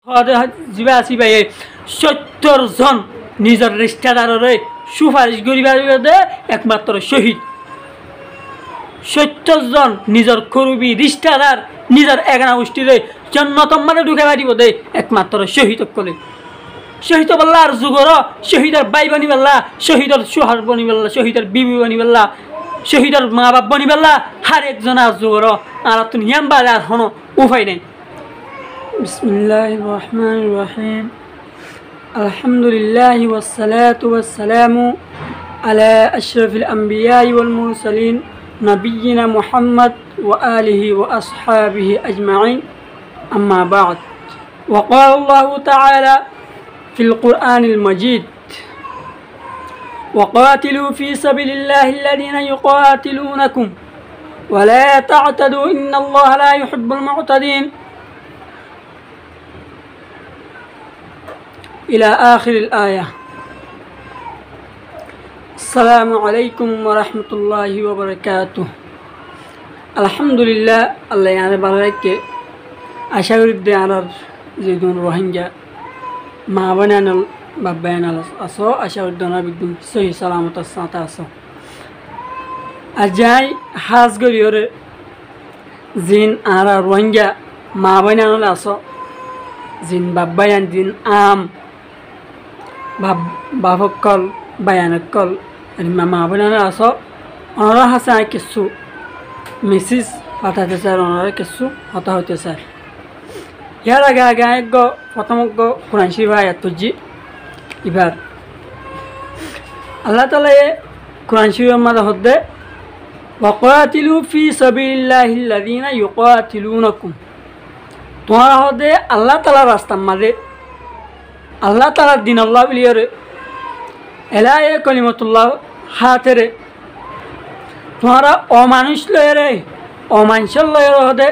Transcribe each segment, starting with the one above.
জিবা ৭০ জন নিজের রিস্তাদাররে সুপারিশ করিবার একমাত্র শহীদ। ৭০ জন নিজের করবি রিস্তাদার নিজের এগানা গোষ্ঠীরে জন্নতম মানে ঢুকে পারিব দে একমাত্র শহীদ কলে। শহীদ বল্লার যুগর শহীদের বাই বনি বল্লা, শহীদের সুহার বনি বল্লা, শহীদের বিবি বনি বল্লা, শহীদের মা বাপ বনি বল্লা হার একজনের যুগর আর তুমি হিয়াম্বা আর হন উপায় নেই। বিসমিল্লাহির রহমানির রহিম। আলহামদুলিল্লাহি ওয়াসসালাতু ওয়াসসালামু আলা আশরাফিল আমবিয়া ওয়াল মুরসালিন নবিয়িনা মুহাম্মদ ওয়া আলিহি ওয়া আসহাবিহি আজমাইন। আম্মা বা'দ। وقال الله تعالى في القرآن المجيد: وقاتلوا في سبيل الله الذين يقاتلونكم ولا تعتدوا إن الله لا يحب المعتدين إلى آخر الآية. السلام عليكم ورحمة الله وبركاته. الحمد لله الله يعني بارك أشعر الديار زيدون روهينجا ما بنانا بابانا أصو أشعر الدنا بدون سوي سلامة الساعة أصو أجاي حاس قريور زين أرى روهينجا ما بنانا أصو زين بابايا دين آم بافكال بيانكال ما بنانا أصو أنا حسنا كسو মিসিস হঠাৎ স্যার ওনারা কিছু হতা হইতে স্যার ইয়ার আগে আগে এক প্রথম কোরআন শরীফ আয়াত তুজি এবার আল্লাহ তাআলা কোরআন শরীফের মধ্যে হদ্দে ওয়াকাতিলু ফি সাবিলিল্লাহিল্লাযিনা ইউকাতিলুনাকুম, তোমরা হদে আল্লাহ তাআলার রাস্তার মাঝে আল্লাহ তাআলার দিন আল্লাহ বিলিয়রে এলায়ে কলিমাতুল্লাহ হাতেরে তোমরা অমানুষ লয়েরে অমানুষের লয়ের হদে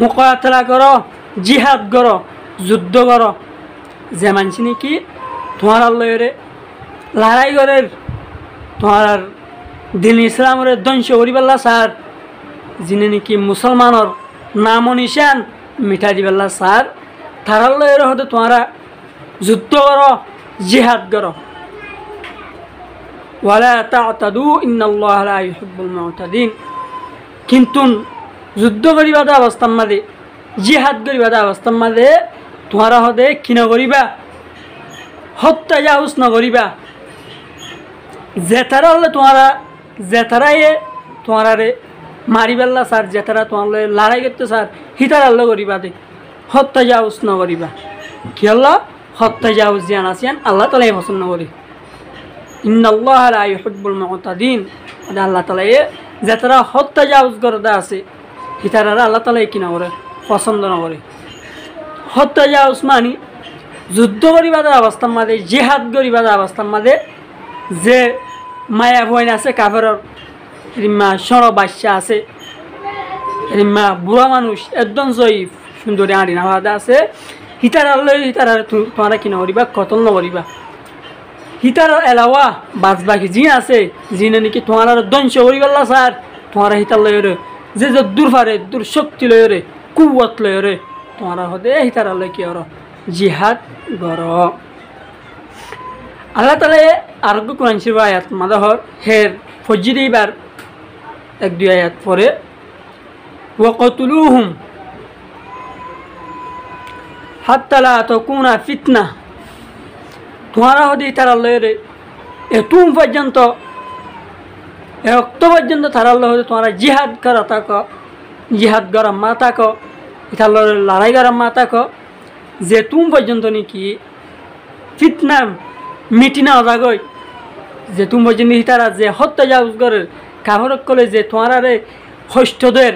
মোকাবেলা করো, জিহাদ করো, যুদ্ধ করো। যে মানুষ নাকি তোমার লয়েরে লড়াই করে তোমার দিন ইসলামের ধ্বংস করিবেলা স্যার, যিনি নাকি মুসলমানের নাম নিশান মিঠা দিবেলা স্যার, তারার লয়ের হদে তোমরা যুদ্ধ করো, জিহাদ করো। ওয়ালা তা'তাদু ইন্নাল্লাহা লা ইউহিব্বুল মু'তাদিন, কিন্তু যুদ্ধ করিবা অবস্থার মাঝে জিহাদ করিবা অবস্থার মাঝে তোমরা হদে কি নকরিবা, হত্যা জাউজ নকরিবা। জেতারা হলে তোমরা জেতারাই তোমরারে মারি পেল্লা স্যার, জেতারা তোমার লড়াই করতে স্যার হিতার আল্লাহ করিবা দে, হত্যা জাউজ নকরিবা। কি হল্লা হত্যা জাউজ জিয়ান আসিয়ান আল্লাহ তাআলাই পছন্দ করি। ইন্নাল্লাহা লা ইউহিব্বুল মু'তাদিন, আল্লাহ তাআলাই যারা হত্যা জাউজ করতে আছে হিতারা আল্লাহ তাআলাই কি না করে পছন্দ না করে। হত্যা জাউজ মানে যুদ্ধ করিবার অবস্থার মাঝে জিহাদ করিবার অবস্থার মাঝে যে মায়া বইন আছে কাফেরর রিম্মা সর বাচ্চা আছে রিম্মা বুড়া মানুষ একদম জয়ীফ সুন্দরী আড়ি নাওয়াদা আছে হিতারা হিতারা তোমরা কি না করিবা কতল না করিবা। হিতার এলাওয়া বাজ বাকি জিন আছে জিনে নাকি তোমার ধ্বংস করিবাল্লা স্যার, তোমার হিতার লয়রে যে যে দূর পারে দূর শক্তি লয়রে কুয়াত লয়রে তোমার হদে হিতার লয় কি হর জিহাদ গর। আল্লাহ তাআলা আর কোরআন শরীফ আয়াত মাদাহর হের ফজি দিবার এক দুই আয়াত পরে ওয়াকাতুলুহুম হাত্তা লা তাকুনা ফিতনা, তোমারা হদি তার আল্লাহরে এতুম পর্যন্ত রক্ত পর্যন্ত তার আল্লাহ হতে তোমরা জিহাদ করা থাকো, জিহাদ গরম মা থাকো, ইতার লড়াই গরম মা থাকো, যে তুম পর্যন্ত নাকি ফিতনা মিটি না যাগই, যে তুম পর্যন্ত তারা যে হত্যা জাউজ করে কাফরক কলে যে তোমারে হস্তদের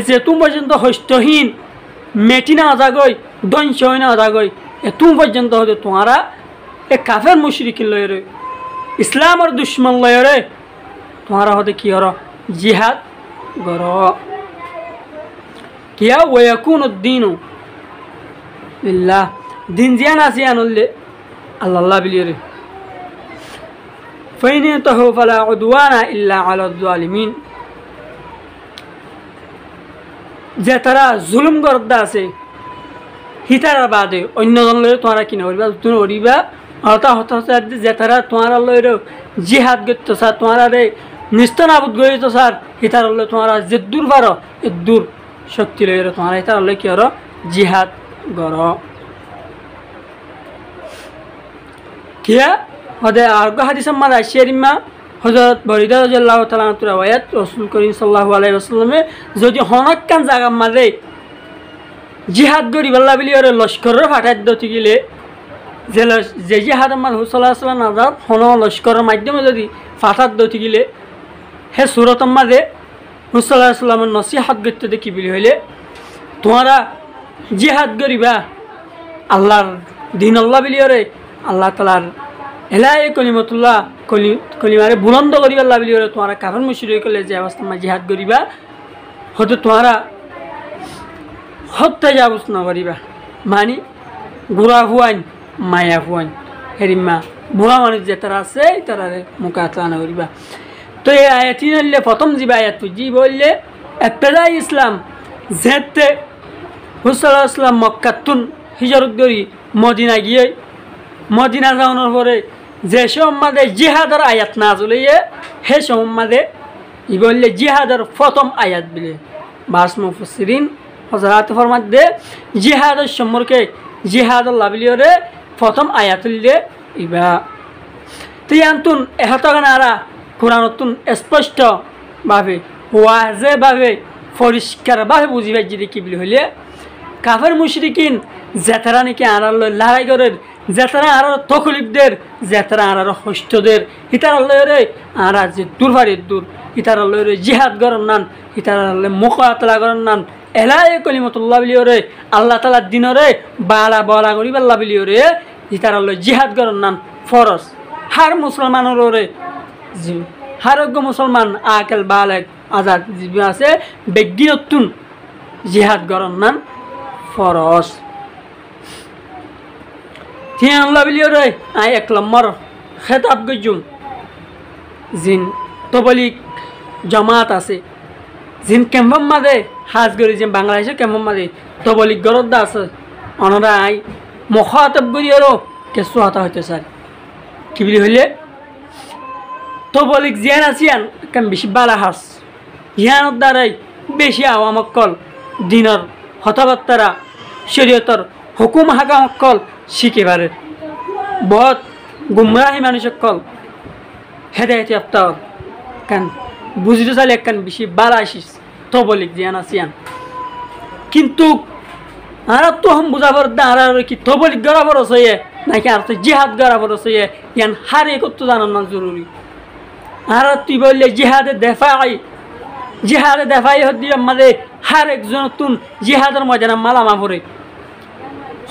যে তুম পর্যন্ত হস্তহীন মেটি না যাগই ধ্বংস হয় না যাগই এতুম পর্যন্ত হতে তোমারা এ কাফের মুশরিকিন লয়রে ইসলামের দুশ্মন লয়রে তোমারা হতে কি হর জিহাদ গর। কিয়া ওয়াকুনুদ্দিনু লিল্লাহ, দিন জিয়ান আসিয়ান হলে আল্লাহ বিলিয়রে। ফাইন তাহু ফালা উদওয়ানা ইল্লা আলাল যালিমিন, যে তারা জুলুম করতে আছে হিতার বাদে অন্যজন লয়ে তোমরা কিনা করিবা তুমি করিবা হতা হতা যে তারা তোমার লয়ের জিহাদ করতে স্যার তোমারা রে নিস্তনাবুদ গড়িত স্যার হিতার লয়ে তোমরা যে দূর পারো এ দূর শক্তি লয়ে তোমরা হিতার লয়ে কি হরো জিহাদ গর কিয়া হদে আরগ হাদিস মাদ আশিয়ারিমা হযরত বরিদা রাদিয়াল্লাহু তাআলা আনহু রাওয়ায়াত রাসূল করিম সাল্লাল্লাহু আলাইহি ওয়াসাল্লামে যদি হনক্কান জায়গা মাঝে জিহাদ গরিব আল্লাহ বলি ওর লস্করের ফাটাই দিতে গেলে যে জিহাদ আমার হুসাল্লাহ সাল্লাম নাজাদ হন লস্করের মাধ্যমে যদি ফাটাত দিতে গেলে হে সুরত মাঝে হুসাল্লাহ সাল্লামের নসিহাত করতে দেখি বলি হইলে তোমরা জিহাদ গরিবা আল্লাহর দিন আল্লাহ বলি ওরে আল্লাহ তালার এলাই কলিমতুল্লাহ কলিমারে বুলন্দ করিবা আল্লাহ বলি ওরে তোমরা কাফের মুশরিক করলে যে অবস্থা মা জিহাদ গরিবা হয়তো তোমরা হত্যা যাবস না করিবা মানে ঘোরা হুয়াইন মায়া হুয়াইন হেরিমা বুড়া মানুষ যে তারা আছে তারা মোকাতলা না করিবা তো এই আয়াতি হলে প্রথম যে আয়াত জি বললে এপ্তেদাই ইসলাম যেতে হুসাল্লাহ ইসলাম মক্কাতুন হিজরত করি মদিনা গিয়ে মদিনা যাওয়ানোর পরে যে সম্মাদে জিহাদের আয়াত না চলিয়ে হে সম্মাদে ই বললে জিহাদের প্রথম আয়াত বলে বাস মুফাসসিরিন হযরত ফরমাত দে জিহাদের সম্পর্কে জিহাদুল লাবিলিয়রে প্রথম আয়াতুল্লে ইবাতিয়ান্তুন এহতগানারা কোরআনতুন স্পষ্ট ভাবে ওয়াজে ভাবে পরিষ্কার ভাবে বুঝিবাই যদি কি বলি হইলে কাফের মুশরিকিন যেতারা নাকি আনার লড়াই করেন যেতারা আর তকলিফদের যেতারা আর হস্তদের হিতার লয়ে আরা যে দূরভারি দূর হিতার লয়ে জিহাদ গরম নান হিতার মোকাতলা গরম নান এলাই কলিমতুল্লাহ বিলিয়রে আল্লাহ তালার দিনরে বালা বলা করিব আল্লাহ বিলিয়রে হিতার লয়ে জিহাদ গরম নান ফরজ হার মুসলমানের হারোগ্য মুসলমান আকেল বালেক আজাদ জীবী আছে বেগিনতুন জিহাদ গরম নান ফরজ থিয়া আল্লাহ বিলিয়রে আই এক নম্বর খেতাব গজুম জিন তবলিক জমাত আছে জিন কেম্পম মাদে হাজ গরি যে বাংলাদেশের কেম্পম মাদে তবলিক গরদ্দা আছে অনরা আই মুখাতাব গরি আরো কেসু হাতা হইতে স্যার কি বলি হইলে তবলিক জিয়ান আসিয়ান কেন বেশি বালা হাস জিয়ানোর দ্বারাই বেশি আওয়ামক্কল দিনর হতাবার্তারা শরীয়তর হুকুম হাকামক্কল শিখে পারে বহুত গুমরাহি মানুষক্কল হেদায়তি আফতার কেন বুঝতে চাইলে একখান বেশি বালা আসিস তবলিক জিয়ান আসিয়ান কিন্তু আর তো হম বুঝাবার দা আর কি তবলিক গড়া বড় হয়ে নাকি আর তো জিহাদ গড়া বড় হয়ে ইয়ান হারে করতে জানার না জরুরি আর তুই বললে জিহাদে দেফাই হদি আমাদের হার একজন তুন জিহাদের ময়দানে মালামা পড়ে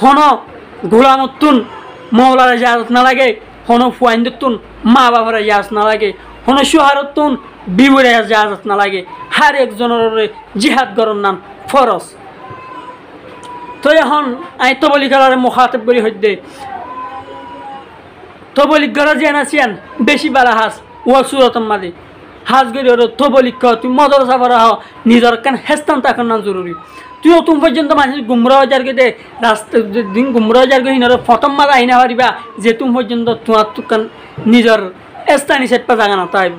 হন গোলামতুন মৌলার ইজাজত না লাগে হন ফুয়াইন্দতুন মা বাবার ইজাজত না লাগে হন সুহারতুন বিবুর ইজাজত না লাগে হার একজনের জিহাদ গরম নাম ফরজ তো এখন আই তবলিক গড়ারে মুখাতাব করি হইতে তবলিক গড়া যে আনাছিয়ান বেশি বালা হাস ও সুরতম মাদে হাজ গড়ি ওর তবলিক ক তুই মদর সাফার হ নিজের কান হেস্তান তাকার না জরুরি তুইও তুমি পর্যন্ত মানুষ গুমরাহ যারকে দে রাস্তা দিন গুমরাহ যারকে হিনার প্রথম মাদা আইনা পারিবা যে তুমি পর্যন্ত তোমার তুকান নিজের স্থানীয় সেটপা জাগা না তাই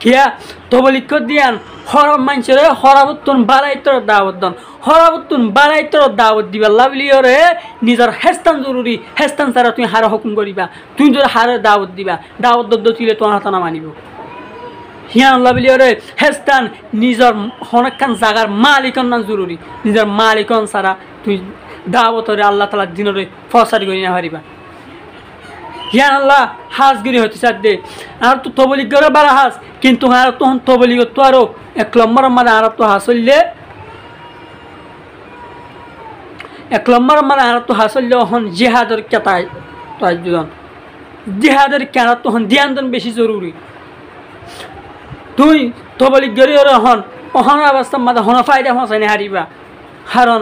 কিয়া তবলিক দিয়ান হরব মানুষের হরাবতুন বারাইতর দাওয়াত দন হরাবতুন বারাইতর দাওয়াত দিবা লাভলি ওরে নিজের হেস্তান জরুরি হেস্তান ছাড়া তুমি হার হুকুম করিবা তুমি যদি হারে দাওয়াত দিবা দাওয়াত দিলে তোমার হাত না মানিব হিয়ান লাভলি ওরে হেস্তান নিজের হনকান জাগার মালিকন না জরুরি নিজের মালিকন ছাড়া তুই দাওয়াতরে আল্লাহ তালার দিনরে ফসারি করি না পারিবা হিয়ান আল্লাহ হাজগিরি হতে চার দে আর তো তবলিক গড়ে বারা হাজ কিন্তু আর তখন তবলিগ তো আরো এক নম্বর মানে আর তো হাসলে এক নম্বর মানে আর তো হাসলে হন জিহাদের কেতায় তাইজন জিহাদের কেন তখন ধ্যান বেশি জরুরি তুই তবলিগ গড়ে হন অহন অবস্থা মানে হন ফায়দা হসাইনে হারিবা কারণ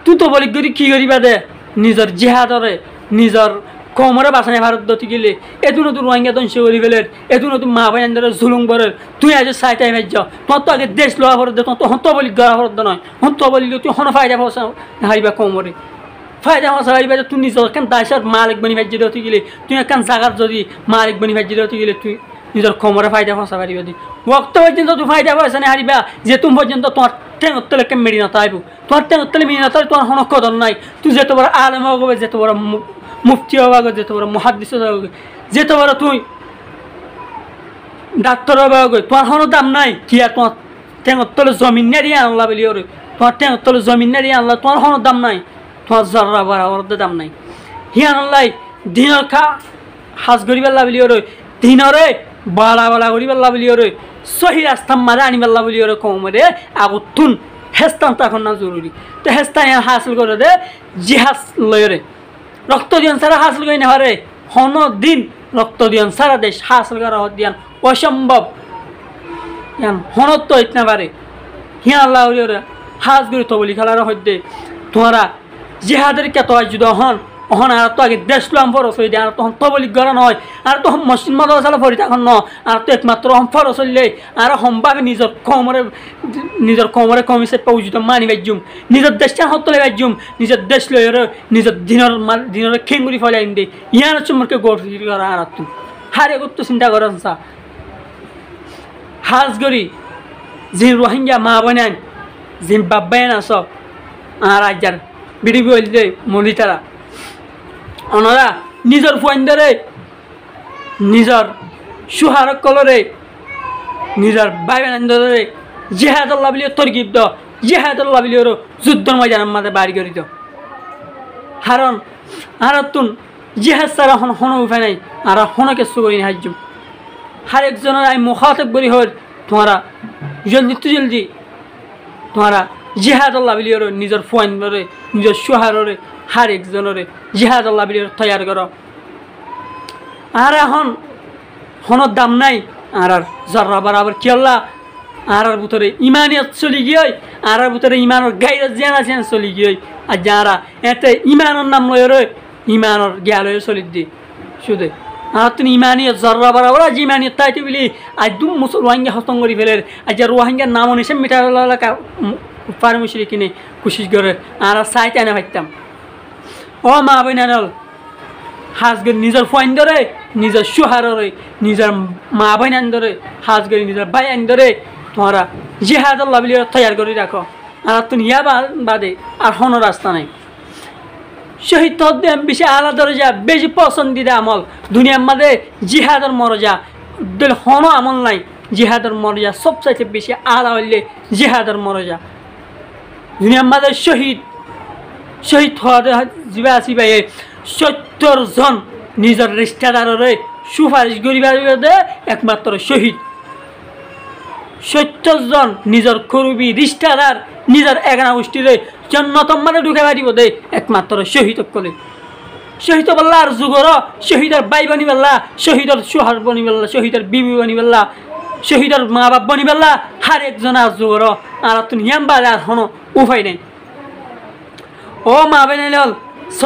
তুই তবলিগ গড়ি কি করিবা দে নিজের জিহাদরে নিজের কমরে বাসানে ভারত দতি গেলে এতুন নতুন রোহিঙ্গা ধ্বংস করি ফেলের এতুন নতুন মা ভাই আন্দোলন জুলুম করের তুই আজ সাইটাই ভাই যাও তোমার তো আগে দেশ লওয়া ফরত দে তোমার তো হন্ত বলি গড়া ফরত নয় হন্ত বলি তুই হন ফায়দা ফসা হারিবা কমরে ফায়দা ফসা হারিবা তুই নিজের কেন দায়সার মালিক বনি ভাই যদি গেলে তুই কেন জাগার যদি মালিক বনি ভাই যদি গেলে তুই নিজের কমরে ফায়দা ফসা পারিবা দি ওক্ত পর্যন্ত তুই ফায়দা ফসা না হারিবা যে তুমি পর্যন্ত তোমার টেন উত্তলে কেন মেরি না তাইব তোমার টেন উত্তলে মেরি না তাই তোমার হন কদর নাই তুই যেত বড় আলেম হবে যেত বড় মুফতি হওয়া যেত বড় মহাদিস হবে যেত বড় তুই ডাক্তার হওয়া তোমার কোনো দাম নাই কি আর তোমার টেঙর তলে জমিন নেড়িয়ে আনলা বলি ওরে তোমার টেঙর তলে জমিন নেড়িয়ে আনলা তোমার কোনো দাম নাই তোমার জর্রা বরাবর দাম নাই হিয়ান আনলাই দিনের খা হাজ গড়ি পেল্লা বলি ওরে দিনরে বালা বালা গড়ি পেল্লা বলি ওরে সহি রাস্তা মারে আনি পেল্লা বলি ওরে কমরে আগতুন হেস্তান তখন না জরুরি তো হেস্তান হাসিল করে দে জিহাজ লয়রে রক্ত দিয়ন সারা হাসিল করে নেওয়ারে হন দিন রক্ত দিয়ন সারা দেশ হাসিল করা দিয়ান অসম্ভব ইয়ান হনত তো ইতনা পারে হিয়া আল্লাহ হাজ গড়ি তো বলি খেলার হইতে তোমরা জিহাদের কে তো যদি হন অহন আর তো আগে দেশ লাম ফরস হয়ে দেয় আর তখন তো বলি গড়া নয় আর তখন মসজিদ মাদ্রাসা ফরি তখন ন আর তো একমাত্র হম ফরস হইলে আর হমভাবে নিজের কমরে কমিছে পৌঁছিত মানি বাজ্যুম নিজের দেশটা হতলে বাজ্যুম নিজের দেশ লয়ের নিজের দিনের খেঙ্গুড়ি ফলে আইন দে ইয়ার চুমরকে গড়ি করা আর তুই হারে করতো চিন্তা করেন সা হাজ গড়ি যে রোহিঙ্গা মা বানান যে বাব্বায়ন আস আর আজার বিড়ি বললে মলিতারা ওনারা নিজের ফুয়াইন্দরে নিজের সুহারক কলরে নিজের বাইবানন্দরে জেহাদুল্লাহ বলিও তরকিব দ জেহাদুল্লাহ বলিও যুদ্ধর ময়দানের মাঝে বাড়ি করি দ হারণ হারতুন জেহাদ সারা হন উপায় নাই আর হনকে সুগরি হাজ্য হার একজনের আই মুখাতব করি হল তোমারা জলদি তোমারা জেহাদুল্লাহ বলিও নিজের ফুয়াইন্দরে নিজের সুহাররে হার একজনরে জিহাদ আল্লাহ বিলিয়র তৈয়ার করো আর এখন হনর দাম নাই আর জর্রা বরাবর কি আল্লাহ আর ভিতরে ইমানিয়ত চলি গিয়ে আর ভিতরে ইমানের গাইরত জেন আছেন চলি গিয়ে আর যারা এতে ইমানের নাম লয় ইমানের জ্ঞান লয়ে চলি দি শুধু আর তুমি ইমানিয়ত জর্রা বরাবর আজ ইমানিয়ত তাইতে বলি আজ দু মুসল রোহিঙ্গা হস্তং করি ফেলের আজ রোহিঙ্গার নাম নিছে মিঠা পার মুশরি কিনে কোশিশ করে আর চাইতে আনে ভাবতাম ও মা বইনাল হাজগর নিজের ফুয়াইন্দরে নিজের সুহাররে নিজের মা বইনান্দরে হাজগরি নিজের ভাই আইন্দরে তোমরা জিহাদুল্লাহ বলি তৈয়ার করে রাখো আর তুমি ইয়া বাদে আর হন রাস্তা নাই শহীদ তদ্দেম বেশি আলাদা দরজা বেশি পছন্দিদা আমল দুনিয়ার মাঝে জিহাদের মরজা হন আমল নাই জিহাদের মরজা সবচাইতে বেশি আলা হইলে জিহাদের মরজা দুনিয়ার মাঝে শহীদ হওয়া যা আসি ভাই 70 জন নিজের রিস্তাদারে সুপারিশ করিবার একমাত্র শহীদ 70 জন নিজের করবি রিস্তাদার নিজের এগানা গোষ্ঠীরে জন্নতম মানে ঢুকে পারিব দে একমাত্র শহীদ কলে শহীদ বল্লা আর যুগর শহীদের বাই বনি বেল্লা শহীদের সুহার বনি বেল্লা শহীদের বিবি বনি বেল্লা শহীদের মা বাপ বনি বেল্লা হার একজন আর যুগর আর তুমি ইয়াম্বার আর হনো উপায় নেই ও মা বেনাইল স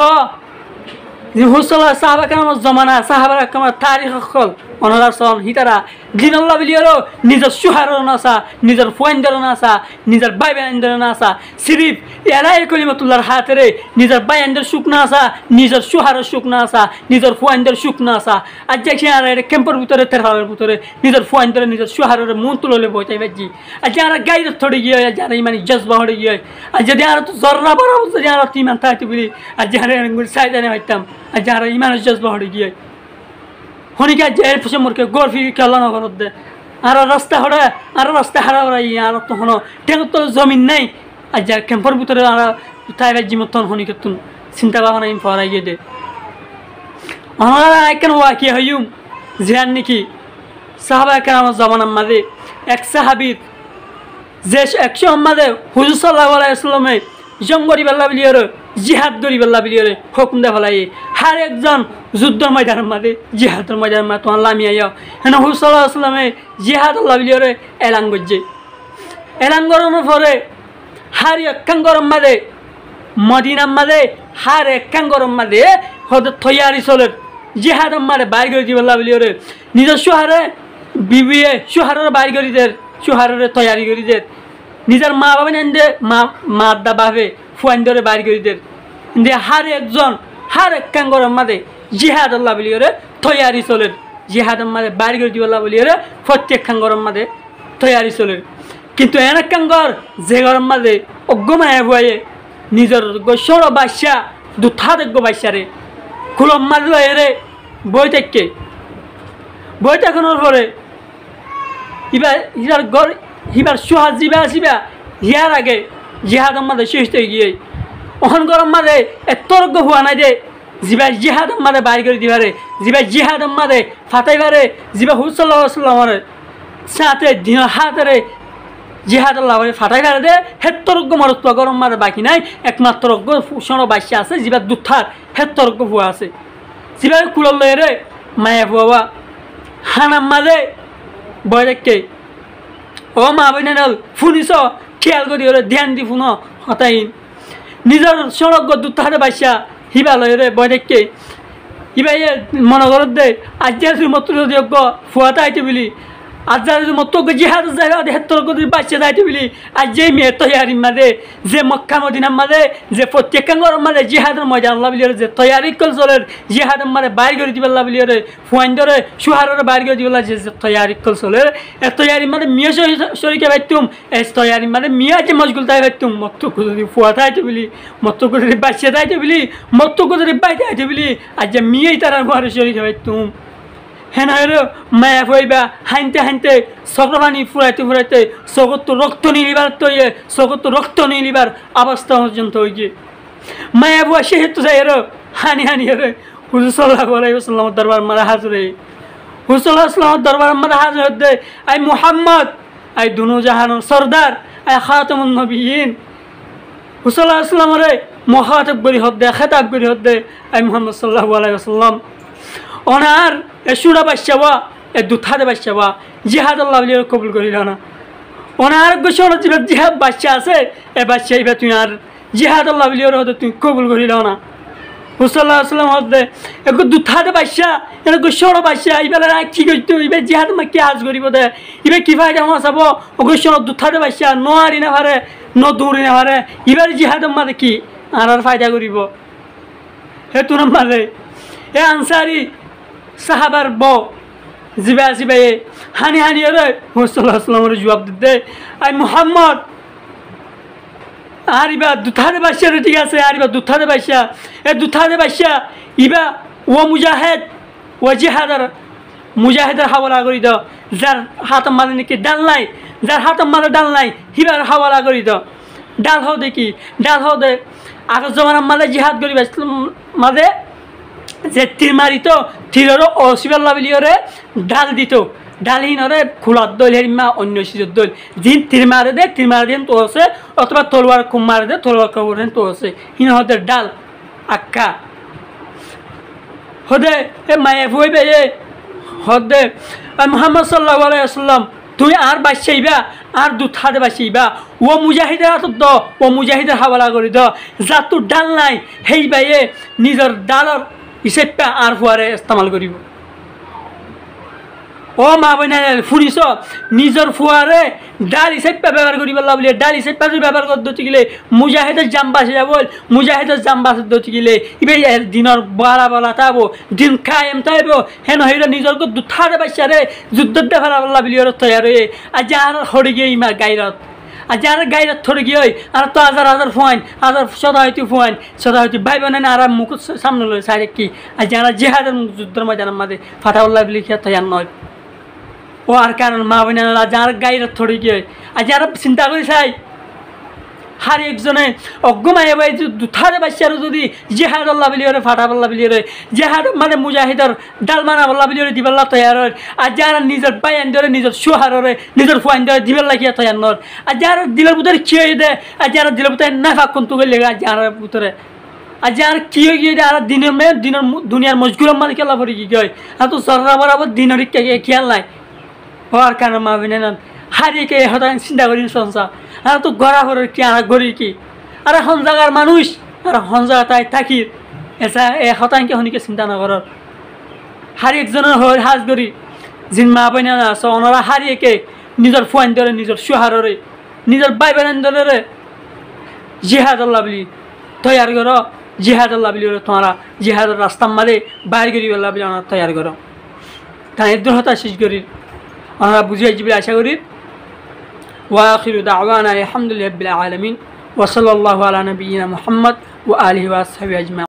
হুসলা সাহাবা কামার জমানা সাহাবা কামার তারিখ হল অনার সন হিতারা দিনাল্লাহ বিলিয়র নিজের সুহারও নাসা নিজের ফুয়াইন্দরও নাসা নিজের বাই বাইন্দরও নাসা সিরিফ এরাই কলিমতুল্লাহর হাতেরে নিজের বাইন্দর সুখ না আসা নিজের সুহারের সুখ না আসা নিজের ফুয়াইন্দর সুখ না আসা আর দেখছি আর ক্যাম্পের ভিতরে তেরহালের ভিতরে নিজের ফুয়াইন্দরে নিজের সুহারের মন তুললে বইটাই বাজি আর যারা গাইর থড়ে গিয়ে যারা ইমানি জজবা হড়ে গিয়ে আর যদি আর তো জর্রা বড় যদি আর ইমান থাকতে বলি আর যারা সাইডানে হইতাম আর যারা ইমানের জজবা হড়ে গিয়ে হনিকা জের ফুসে মোরকে গড় ফিরি খেলা না করত দে আর রাস্তা হড়ে আর রাস্তা হারা হড়াই আর তখন টেঙ্গর তো জমিন নাই আর যার ক্যাম্পের ভিতরে আর তাই বাজি মতন হনিকে তুন চিন্তা ভাবনা ইন ফরাই গিয়ে দে আমরা কেন ওয়াকি হইম জিয়ান নাকি সাহাবা কেরাম জামানার মাঝে এক সাহাবির যে 100 মাঝে হুজুর সাল্লাল্লাহু আলাইহি ওয়াসাল্লামে জঙ্গরি বেল্লা বিলিয়র জিহাদ গরি বেল্লা বিলিয়র হুকুম দে ফলাই হার একজন যুদ্ধের ময়দানের মাঝে জিহাদের ময়দানের মাঝে তোমার লামি আইয়া হেন হুজুর সাল্লাল্লাহু আলাইহি ওয়াসাল্লামে জিহাদ আল্লাহ বিলিয়র এলান করছে এলান করানোর পরে হার একখান গরম মাঝে মদিনার মাঝে হার একখান গরম মাঝে হতে থইয়ারি চলের জিহাদম মারে বাইর করে দিবেলা বলি ওরে নিজের সুহারে বিবিয়ে সুহারের বাইর করি দের সুহারের তৈয়ারি করি দের নিজের মা বাবা নেন দে মা দা বাপে ফুয়ান ধরে বাইর করি দের দে হার একজন হার একখান গরম মাঝে জিহাদ আল্লাহ বলি ওরে তৈয়ারি চলের জিহাদম মাঝে বাইর করে দিবেলা বলি ওরে প্রত্যেকখান গরম মাঝে তৈয়ারি চলের কিন্তু এনেকখান গর যে গরম মাঝে অজ্ঞমায় ভয়ে নিজের গোসর বাসা দুথা দেখব বাসারে কুলম মারল এরে বই থেকে বই দেখানোর পরে এবার ইবার গর এবার সোহাজ জিবা আসিবা ইয়ার আগে জিহাদ মাঝে শেষ হয়ে গিয়ে ওখান গরম মাঝে এতর্গ হওয়া নাই দে জিবা জিহাদ মাঝে বাইর করে দিবারে জিবা জিহাদ মাঝে ফাটাইবারে জিবা হুসাল্লাহ সাল্লামরে সাথে দিন হাতেরে জিহাদ আল্লাহ ফাটাই ফেলে দে হেত্তরজ্ঞ মরত্ব গরম মারে বাকি নাই একমাত্র সর বাসা আছে জিবার দুথার হেত্তরজ্ঞ ফুয়া আছে জিবার কুলল রে মায়া ফুয়া হানাম মাঝে বয় দেখে ও মা বইনাল ফুনিস খেয়াল করি ওরে ধ্যান দি ফুন হতাইন নিজের সড়ক দুথারে বাসা হিবালয় রে বয় দেখে ইবাই মনে করত দে আজ মত ফুয়াতে আইতে বলি আজ মত জিহাদ হেত্তর বাচ্চা যাইতে বলি আজ যে মেয়ে তৈয়ারি মাঝে যে মক্কা মদিনার মাঝে যে প্রত্যেকাঙ্গর মাঝে জিহাদের ময়দান আল্লাহ বলি যে তৈয়ারি কল চলের জিহাদের মাঝে বাইর করে দিবেল্লা বলি রে ফুয়াইন ধরে সুহারের বাইর করে দিবেলা যে তৈয়ারি কল চলের এ তৈয়ারি মানে মিয়া শরীকে পাইতুম এ তৈয়ারি মানে মিয়া যে মজগুল তাই পাইতুম মত যদি ফুয়াতে আইতে বলি মত যদি বাচ্চা যাইতে বলি মত যদি বাইতে আইতে বলি আজ যে মিয়াই তার ঘরে শরীকে পাইতুম হেন মায়া ফইবা হাইনতে হাইনতে সকলানি ফুরাইতে ফুরাইতে সকত রক্ত নিলিবার তৈয়ে সকত রক্ত নিলিবার অবস্থা পর্যন্ত হয়ে গিয়ে মায়া বুয়া সেহেতু যাই হানি হানি রে হুজুর সাল্লাল্লাহু আলাইহি ওয়াসাল্লাম দরবার মারা হাজরে হুজুর সাল্লাল্লাহু আলাইহি ওয়াসাল্লাম দরবার মারা হাজর দে আই মুহাম্মদ আই দুনো জাহানের সরদার আই খাতামুন নবিয়িন হুজুর সাল্লাল্লাহু আলাইহি ওয়াসাল্লাম রে মুখাতাব করি হদ দে খেতাব করি হদ দে আই মুহাম্মদ সাল্লাল্লাহু আলাইহি ওয়াসাল্লাম ওনার এ সুরা বাচ্চাবা এ দুথারে বাচ্চাবা জিহাদ আল্লাহ বলি কবুল করিল না ওনার গোসর জিহাদ বাচ্চা আছে এ বাচ্চা এবার তুই আর জিহাদ আল্লাহ বলি হতে তুই কবুল করিল না হুসাল্লাহ আসলাম হতে একটু দুথারে বাচ্চা এটা গোসর বাচ্চা এবার কি করতো এবার জিহাদ মা কি আজ করিব দে এবার কি ফায়দা আমার চাব ও গোসর দুথারে বাচ্চা নোয়ারি না পারে ন দৌড়ি না পারে এবার জিহাদ মাঝে কি আর ফায়দা করিব হে তোর মাঝে এ আনসারি সাহাবার বউ জিবা জিবাই হানি হানি রে হুসাল্লাহ আসলামের জবাব দিতে আই মুহাম্মদ আর ইবা দুথারে বাসা রে ঠিক আছে আর ইবা দুথারে বাসা এ দুথারে বাসা ইবা ও মুজাহিদ ও জিহাদার মুজাহিদের হাওয়ালা করি দাও যার হাত মারে নাকি ডাল নাই যার হাত মারে ডাল নাই হিবার হাওয়ালা করি দাও ডাল হও দেখি ডাল হও দে আগের জমানার মাঝে জিহাদ করি মাঝে যে তীর মারিত তীরের অসিবাল্লা বলিওরে ডাল দিত ডালহীনরে খোলার দল হেরিমা অন্য সিজর দল যিন তীর মারে দে তীর মারে দিন তো আছে অথবা তলোয়ার কুম মারে দে তলোয়ার কবর তো আছে হিন হতে ডাল আক্কা হদে এ মায়ে ভইবে এ হদে মুহাম্মদ সাল্লাল্লাহু আলাইহি ওয়াসাল্লাম তুই আর বাঁচাইবা আর দুথারে বাঁচাইবা ও মুজাহিদের হাত দ ও মুজাহিদের হাওয়ালা করে দ যা তোর ডাল নাই সেই বাইয়ে নিজের ডালর হিসেবটা আর ফুয়ারে ইস্তেমাল করিব ও মা বইনা ফুরিস নিজের ফুয়ারে ডাল হিসেবটা ব্যবহার করিব বলে ডাল হিসেবটা যদি ব্যবহার করতে গেলে মুজাহিদের জাম বাঁচে যাব মুজাহিদের জাম বাঁচতে গেলে ইবে দিনের বাড়া বলা তাবো দিন কায়েম তাইব হেন হইলে নিজের দুথারে বাচ্চারে যুদ্ধ দেখালা বললা বলি ওর তৈরি আর যার হরে গিয়ে ইমার গাইরত আর যারা গাইরত থরে গিয়ে আর তো হাজার হাজার ফোয়াইন হাজার সদা হইতে ভাই বোন আর মুখ সামনে লই সাইরে কি আর যারা জেহাদের যুদ্ধের ময়দানের মাঝে ফাটাউল্লাহ বলি খেয়ে তৈরি নয় ও আর কারণ মা বোনেরা যার গাইরত থরে গিয়ে আর যারা চিন্তা করি চাই হার একজনে অজ্ঞমায় ভাই দুথারে বাচ্চারও যদি জেহাদ আল্লাহ বলি ওরে ফাটা বল্লা বলি ওরে জেহাদ মানে মুজাহিদর ডালমানা বল্লা বলি ওরে দিবেল্লা তৈয়ার আর যারা নিজের বাইন ধরে নিজের সুহারে নিজের ফুয়াইন ধরে দিবেল্লা কিয়া তৈয়ার নর আর যারা দিলের ভিতরে খেয়ে দেয় আর যারা দিলের ভিতরে না ফাঁকুন তুলে লেগে আর যারা ভিতরে আর যার কি হয়ে গিয়ে আর দিনের দুনিয়ার মজগুরের মাঝে খেলা পড়ে গিয়ে আর তো সররা বরাবর দিনের খেয়াল নাই হওয়ার কারণে মা বিনে না হারিয়ে কে হঠাৎ চিন্তা করি সংসার আর তো গড়া ঘরের কি আর গড়ি কি আর এখন জায়গার মানুষ আর হঞ্জা তাই থাকি এসা এ হতাংকে হনিকে চিন্তা নকরার হারি একজনের হয় হাজ করি যিন মা পাই না আছে ওনারা হারিয়েকে নিজের ফুয়ান ধরে নিজের সুহারে নিজের বাই বেড়ান ধরে জিহাদ আল্লাহ বলি তৈয়ার করো জিহাদ আল্লাহ বলি তোমরা জিহাদের রাস্তা মারে বাইর করি আল্লাহ বলি ওনারা তৈয়ার করো তাই এর হতা শেষ করি ওনারা বুঝিয়ে যাবে আশা করি ওয়াখিরু দাওয়ানা আলহামদুলিল্লাহি রাব্বিল আলামিন ওয়া সাল্লাল্লাহু আলা নাবিয়িনা মুহাম্মদ ওয়া আলিহি ওয়া আসহাবিহি আজমাইন।